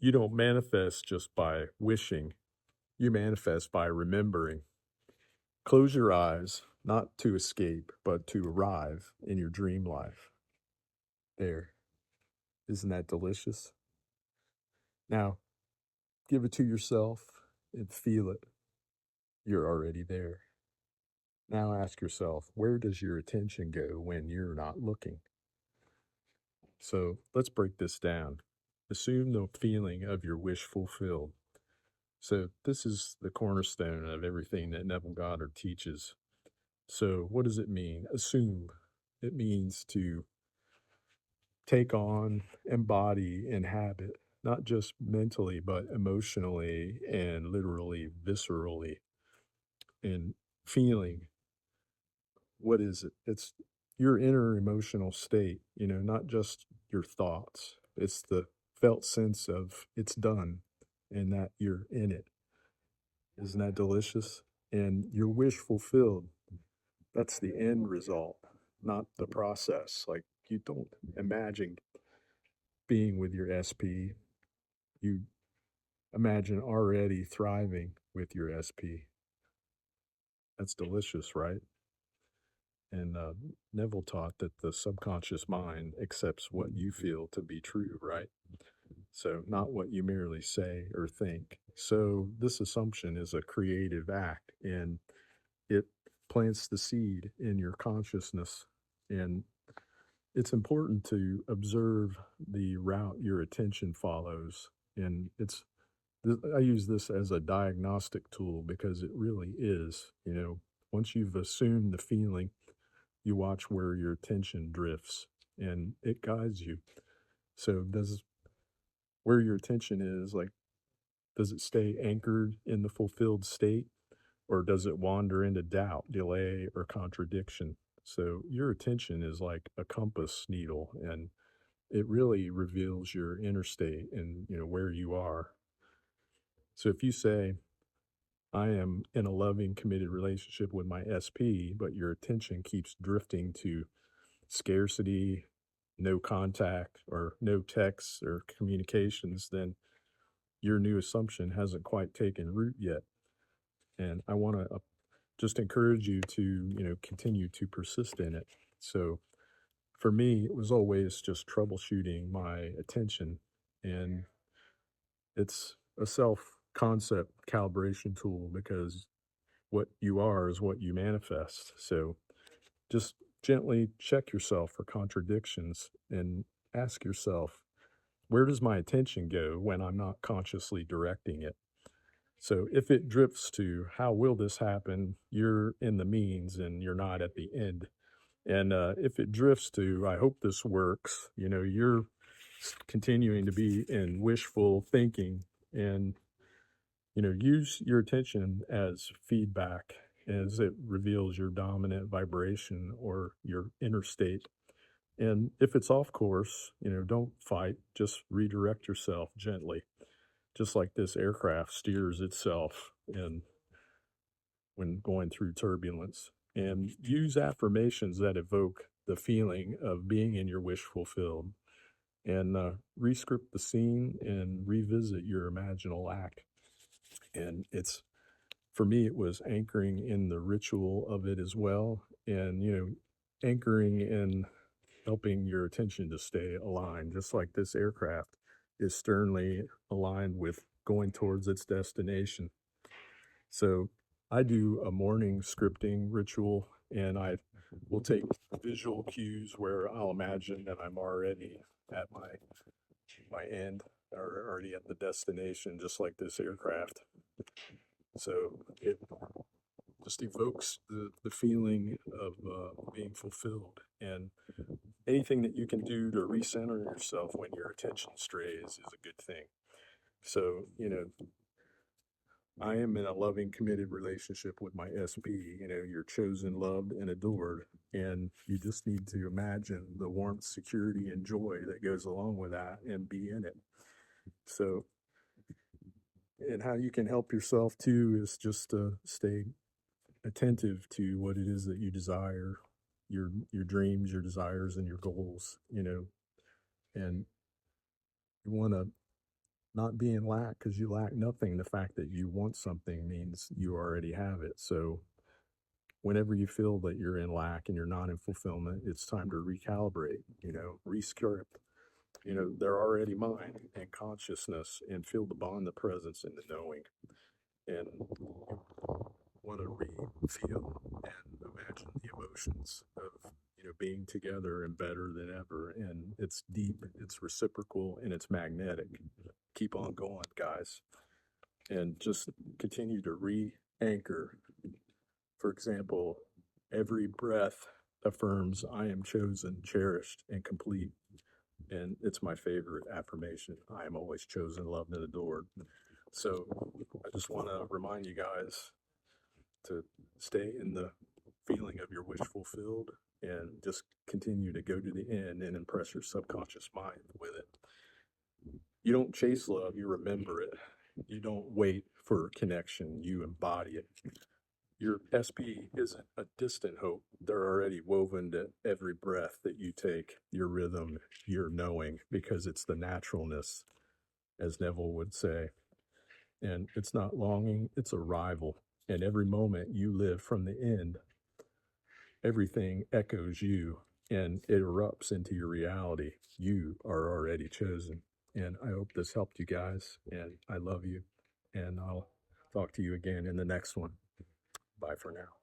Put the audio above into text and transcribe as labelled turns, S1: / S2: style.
S1: You don't manifest just by wishing, you manifest by remembering. Close your eyes, not to escape, but to arrive in your dream life. There. Isn't that delicious? Now, give it to yourself and feel it. You're already there. Now ask yourself, where does your attention go when you're not looking? So let's break this down. Assume the feeling of your wish fulfilled. So this is the cornerstone of everything that Neville Goddard teaches. So what does it mean? Assume. It means to take on, embody, inhabit, not just mentally, but emotionally and literally, viscerally, and feeling. What is it? It's your inner emotional state, not just your thoughts. It's the felt sense of it's done and that you're in it. Isn't that delicious? And your wish fulfilled, that's the end result, not the process. Like you don't imagine being with your SP, you imagine already thriving with your SP. That's delicious, right? And Neville taught that the subconscious mind accepts what you feel to be true, right? So, not what you merely say or think. So, this assumption is a creative act and it plants the seed in your consciousness. And it's important to observe the route your attention follows. And I use this as a diagnostic tool because it really is. Once you've assumed the feeling, you watch where your attention drifts and it guides you. So does where your attention is, like, does it stay anchored in the fulfilled state or does it wander into doubt, delay, or contradiction? So your attention is like a compass needle and it really reveals your inner state and where you are. So if you say, I am in a loving, committed relationship with my SP, but your attention keeps drifting to scarcity, no contact, or no texts or communications, then your new assumption hasn't quite taken root yet. And I want to just encourage you to, continue to persist in it. So for me, it was always just troubleshooting my attention. And it's a self concept calibration tool because what you are is what you manifest. So just gently check yourself for contradictions and ask yourself, where does my attention go when I'm not consciously directing it? So if it drifts to how will this happen, you're in the means and you're not at the end. And if it drifts to I hope this works, you're continuing to be in wishful thinking and use your attention as feedback as it reveals your dominant vibration or your inner state. And if it's off course, don't fight, just redirect yourself gently, just like this aircraft steers itself and when going through turbulence. And use affirmations that evoke the feeling of being in your wish fulfilled and rescript the scene and revisit your imaginal act. And it's for me, it was anchoring in the ritual of it as well. And, anchoring in helping your attention to stay aligned, just like this aircraft is sternly aligned with going towards its destination. So I do a morning scripting ritual and I will take visual cues where I'll imagine that I'm already at my end or already at the destination, just like this aircraft. So it just evokes the feeling of being fulfilled. And anything that you can do to recenter yourself when your attention strays is a good thing. So, I am in a loving, committed relationship with my SP. You're chosen, loved, and adored. And you just need to imagine the warmth, security, and joy that goes along with that and be in it. So, and how you can help yourself too is just to stay attentive to what it is that you desire, your dreams, your desires, and your goals. And you want to not be in lack because you lack nothing. The fact that you want something means you already have it. So whenever you feel that you're in lack and you're not in fulfillment, it's time to recalibrate, rescript. They're already mine and consciousness, and feel the bond, the presence, and the knowing. And want to feel and imagine the emotions of being together and better than ever. And it's deep, it's reciprocal, and it's magnetic. Keep on going, guys, and just continue to re-anchor. For example, every breath affirms I am chosen, cherished, and complete. And it's my favorite affirmation. I am always chosen, loved, and adored. So I just want to remind you guys to stay in the feeling of your wish fulfilled and just continue to go to the end and impress your subconscious mind with it. You don't chase love, you remember it. You don't wait for connection, you embody it. Your SP isn't a distant hope. They're already woven to every breath that you take, your rhythm, your knowing, because it's the naturalness, as Neville would say. And it's not longing, it's arrival. And every moment you live from the end, everything echoes you and it erupts into your reality. You are already chosen. And I hope this helped you guys. And I love you. And I'll talk to you again in the next one. Bye for now.